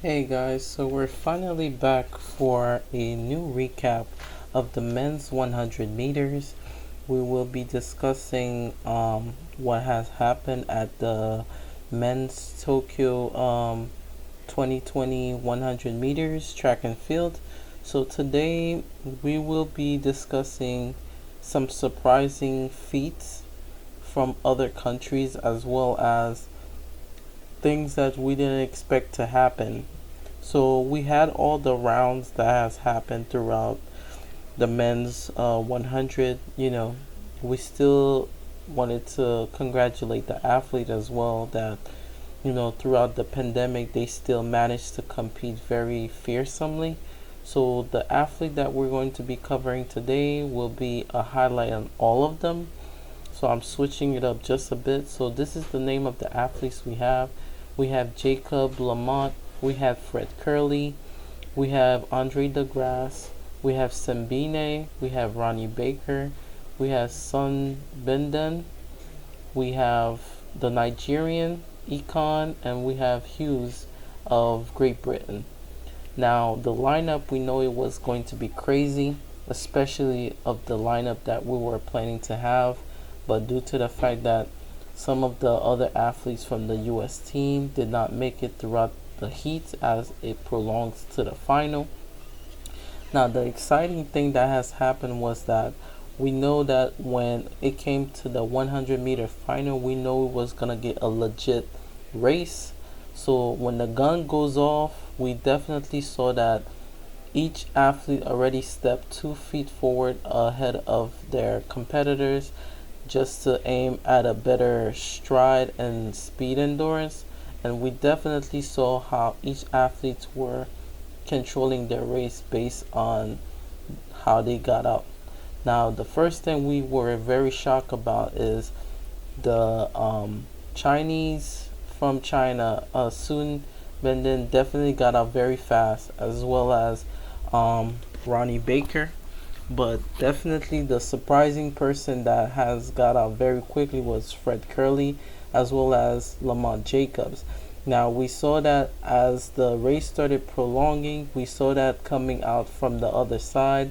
Hey guys, so we're finally back for a new recap of the men's 100 meters. We will be discussing what has happened at the men's Tokyo 2020 100 meters track and field. So today we will be discussing some surprising feats from other countries as well as things that we didn't expect to happen. So we had all the rounds that has happened throughout the men's 100. We still wanted to congratulate the athlete as well that throughout the pandemic they still managed to compete very fearsomely. So the athlete that we're going to be covering today will be a highlight on all of them. So I'm switching it up just a bit. So this is the name of the athletes we have. We have Jacob Lamont, we have Fred Kerley, we have Andre de Grasse, we have Sembine, we have Ronnie Baker, we have Sun Binden, we have the Nigerian Econ, and we have Hughes of Great Britain. Now the lineup, we know it was going to be crazy, especially of the lineup that we were planning to have, but due to the fact that some of the other athletes from the US team did not make it throughout the heat as it prolongs to the final. Now the exciting thing that has happened was that we know that when it came to the 100-meter final, we know it was going to get a legit race. So when the gun goes off, we definitely saw that each athlete already stepped 2 feet forward ahead of their competitors just to aim at a better stride and speed endurance. And we definitely saw how each athlete were controlling their race based on how they got up. Now the first thing we were very shocked about is the Chinese from China, Sun Benden definitely got up very fast, as well as Ronnie Baker. But definitely the surprising person that has got out very quickly was Fred Kerley as well as Lamont Jacobs. Now we saw that as the race started prolonging, we saw that coming out from the other side.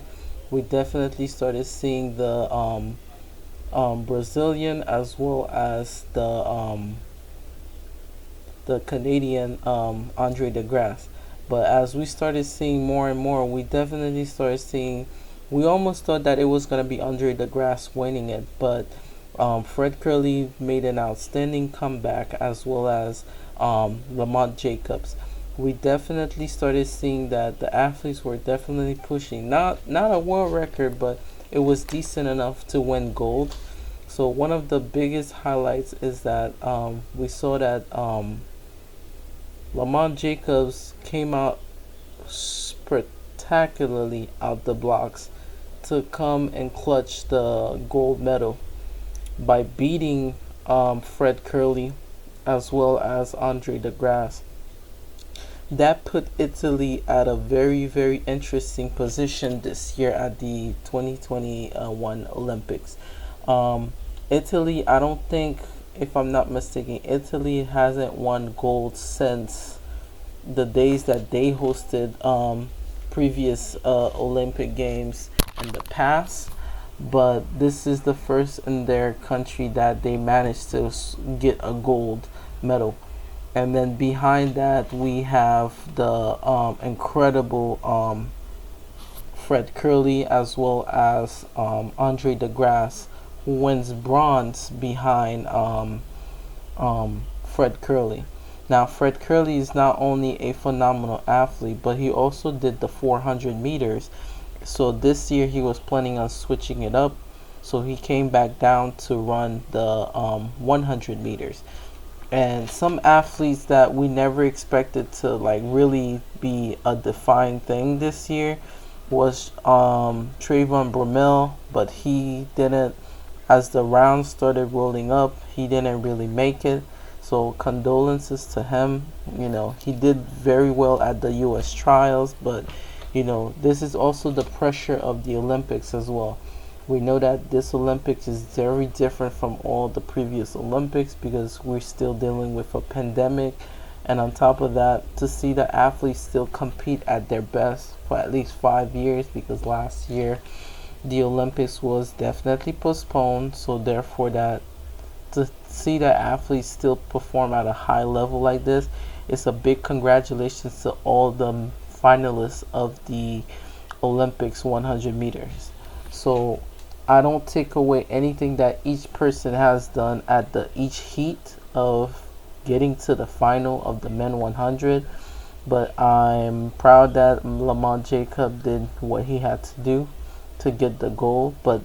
We definitely started seeing the Brazilian as well as the Canadian Andre de Grasse. But as we started seeing more and more, we definitely started seeing. We almost thought that it was going to be Andre de Grasse winning it, but Fred Kerley made an outstanding comeback as well as Lamont Jacobs. We definitely started seeing that the athletes were definitely pushing, not a world record, but it was decent enough to win gold. So one of the biggest highlights is that we saw that Lamont Jacobs came out spectacularly out the blocks to come and clutch the gold medal by beating Fred Kerley as well as Andre de Grasse. That put Italy at a very, very interesting position this year at the 2021 Olympics. Italy, I don't think, if I'm not mistaken, Italy hasn't won gold since the days that they hosted previous Olympic Games in the past, but this is the first in their country that they managed to get a gold medal. And then behind that, we have the incredible Fred Kerley as well as Andre de Grasse, who wins bronze behind Fred Kerley. Now, Fred Kerley is not only a phenomenal athlete, but he also did the 400 meters. So this year he was planning on switching it up. So he came back down to run the 100 meters. And some athletes that we never expected to like really be a defining thing this year was Trayvon Bromell, but he didn't. As the rounds started rolling up, he didn't really make it. So condolences to him. He did very well at the US trials, but this is also the pressure of the Olympics as well. We know that this Olympics is very different from all the previous Olympics because we're still dealing with a pandemic And on top of that, to see the athletes still compete at their best for at least 5 years, because last year the Olympics was definitely postponed, so therefore that to see the athletes still perform at a high level like this, it's a big congratulations to all the finalists of the Olympics 100 meters. So I don't take away anything that each person has done at the each heat of getting to the final of the men 100, but I'm proud that Lamont Jacob did what he had to do to get the gold. But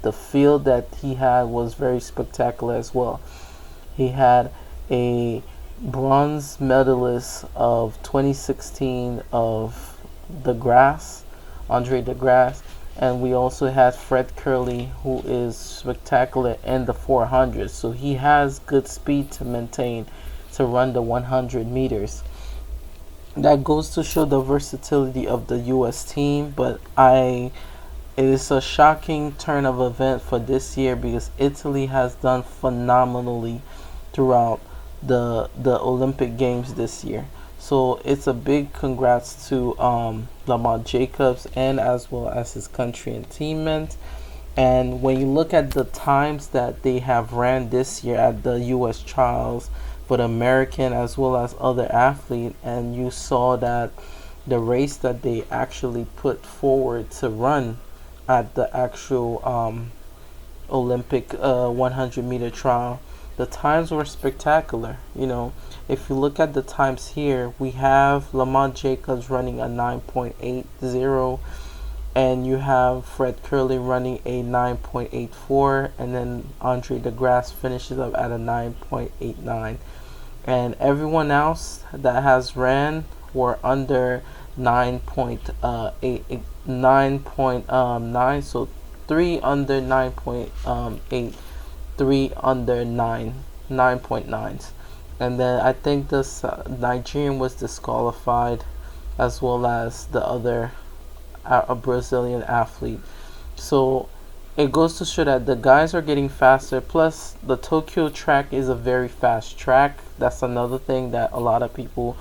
the field that he had was very spectacular as well. He had a bronze medalist of 2016 of the grass, Andre de Grasse, and we also had Fred Kerley, who is spectacular in the 400. So he has good speed to maintain to run the 100 meters. That goes to show the versatility of the U.S. team, but it is a shocking turn of event for this year because Italy has done phenomenally throughout the Olympic Games this year. So it's a big congrats to Lamont Jacobs and as well as his country and teammates. And when you look at the times that they have ran this year at the U.S. trials for the American as well as other athletes, and you saw that the race that they actually put forward to run at the actual Olympic 100-meter trial, the times were spectacular. If you look at the times here, we have Lamont Jacobs running a 9.80, and you have Fred Kerley running a 9.84, and then Andre de Grasse finishes up at a 9.89. And everyone else that has ran were under 9.9, so 3 under 9.8, 3 under 9.9s. And then I think this Nigerian was disqualified, as well as the other a Brazilian athlete. So it goes to show that the guys are getting faster. Plus, the Tokyo track is a very fast track. That's another thing that a lot of people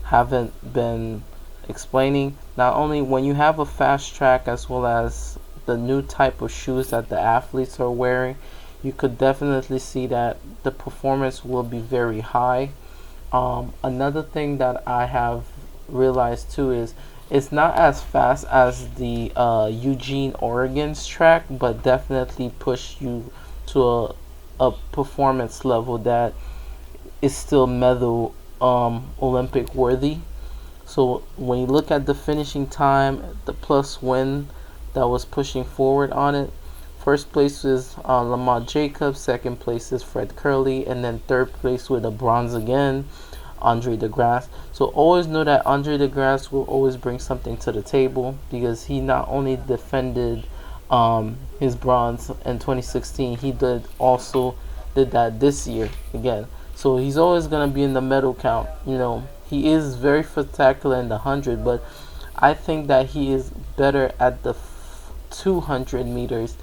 haven't been explaining. Not only when you have a fast track, as well as the new type of shoes that the athletes are wearing, you could definitely see that the performance will be very high. Another thing that I have realized too is it's not as fast as the Eugene, Oregon's track, but definitely push you to a performance level that is still medal Olympic worthy. So when you look at the finishing time, the plus win that was pushing forward on it, first place is Lamont Jacobs, second place is Fred Kerley, and then third place with a bronze again, Andre de Grasse. So always know that Andre de Grasse will always bring something to the table, because he not only defended his bronze in 2016, he also did that this year again. So he's always going to be in the medal count. He is very spectacular in the 100, but I think that he is better at the 200 meters,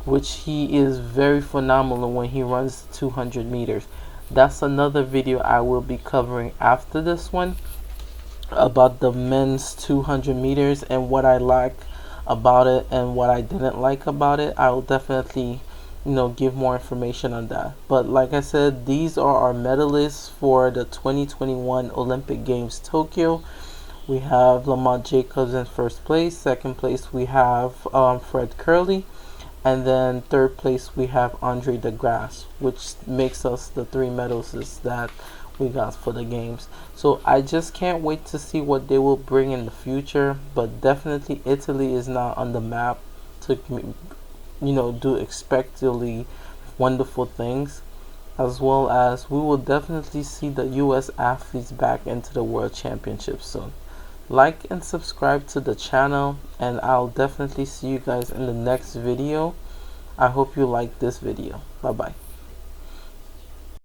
which he is very phenomenal when he runs 200 meters. That's another video I will be covering after this one, about the men's 200 meters and what I like about it and what I didn't like about it. I will definitely give more information on that. But like I said, these are our medalists for the 2021 Olympic Games Tokyo. We have Lamont Jacobs in first place. Second place we have Fred Kerley. And then third place we have Andre de Grasse, which makes us the 3 medalists that we got for the games. So I just can't wait to see what they will bring in the future. But definitely Italy is not on the map to do expectedly wonderful things, as well as we will definitely see the US athletes back into the World Championships soon. Like and subscribe to the channel, and I'll definitely see you guys in the next video. I hope you like this video. Bye bye.